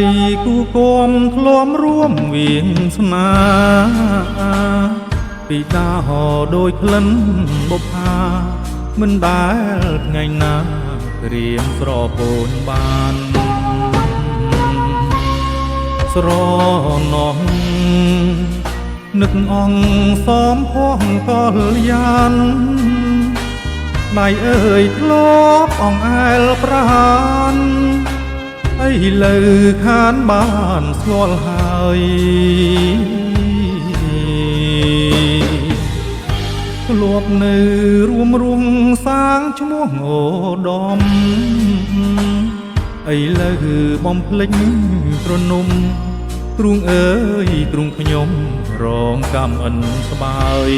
យគូគំធ្លំរួមវាងស្នាពីដាហោដោយក្លិនបុប្ផាមិនដែលថ្ងៃណាក្រៀមស្រពោនបានស្រណោះនឹកអងសំផងកលយានដៃអើយធ្លាប់អងអែលប្រានឥឡូវខានបានស្គាល់ហើយធ្លាប់នៅរួមរងសាងឈ្មោះអូដំឥឡូវបំភ្លេចត្រនំទ្រូងអើយទ្រូងខ្ញុំរងកម្មអិនស្បើយ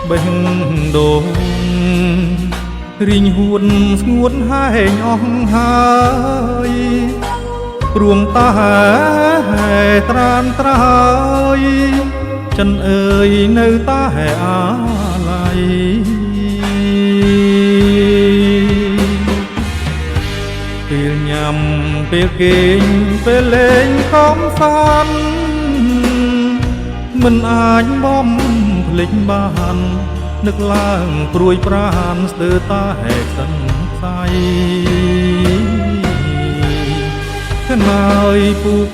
បេះដូងរីងហួនស្ងួតហែងអស់ហើយព្រួងតាត្រានត្រើយចិនអើយនៅតាអាឡ័យពេលញ៉ាំពេលគេងពេលលេងកំសាន្តមិនអាចបំភ្លេចបាននឹកឡើងព្រួយប្រានស្ទើរតាហែកសិនផ្សាយខ្នើយពុក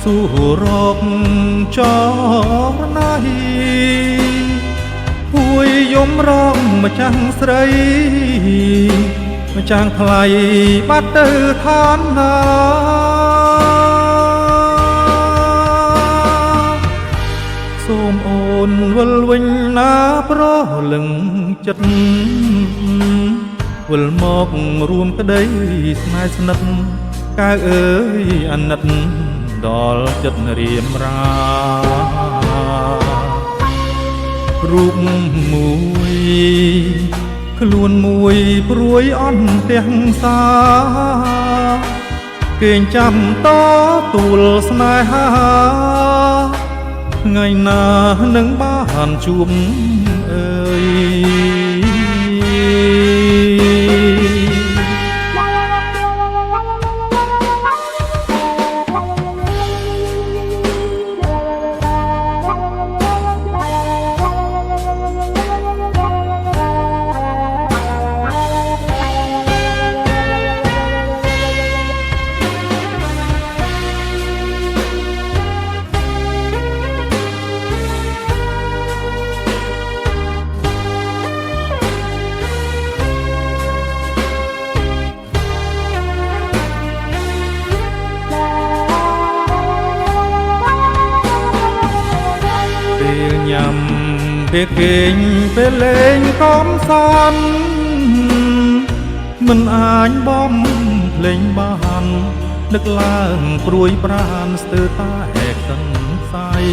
សួររកចរណៃពួយយំរងម្ចាស់ស្រីម្ចាស់ថ្លៃបាត់ទៅឋានណាសូមអូនវិលវិញណាប្រលឹងចិត្តវិលមករួមក្តីស្នេហ៍ស្និទ្ធកើអើយអាណិតដល់ចិត្តរៀមរារូបមួយខ្លួនមួយព្រួយអន់ទាំងសាគេងចាំតទូលស្នេហាថ្ងៃណានឹងបានជួបអើយញ៉ាំពេលគេងពេលលេងកំសាន្តមិនអាចបំភ្លេងបាននឹកឡើងព្រួយប្រានស្ទើរតាហែកសិនផ្សាយ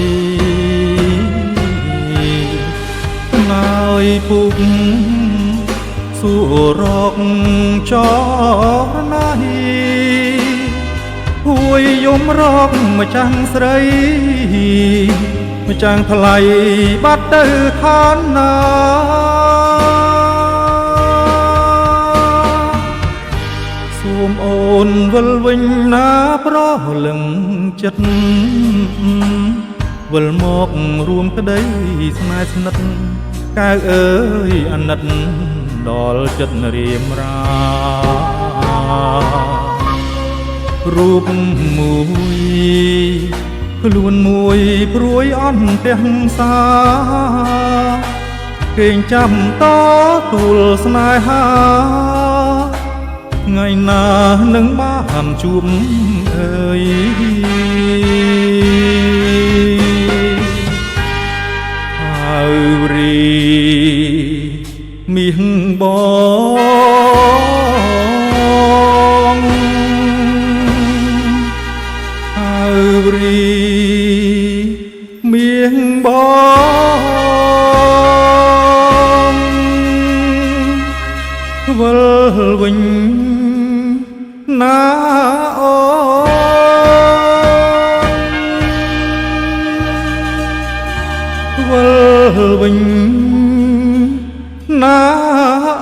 ខ្នើយពុកសួររកចរណៃពួយយំរកម្ចាស់ស្រីម្ចាស់ថ្លៃបាត់ទៅឋានណាសូមអូនវិលវិញណាប្រលឹងចិត្តវិលមករួមក្តីស្នេហ៍ស្និទ្ធកើអើយអាណិតដល់ចិត្តរៀមរារូបមួយខ្លួនមួយព្រួយអន់ទាំងសាគេងចាំតទូលស្នេហាថ្ងៃណានឹងបានជួបអើយហើយរីមាសបងហើយរីមាសបងវិលវិញណាអូនវិលវិញណា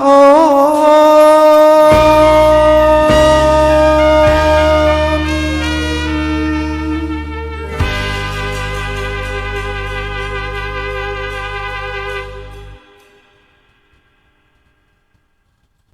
អូ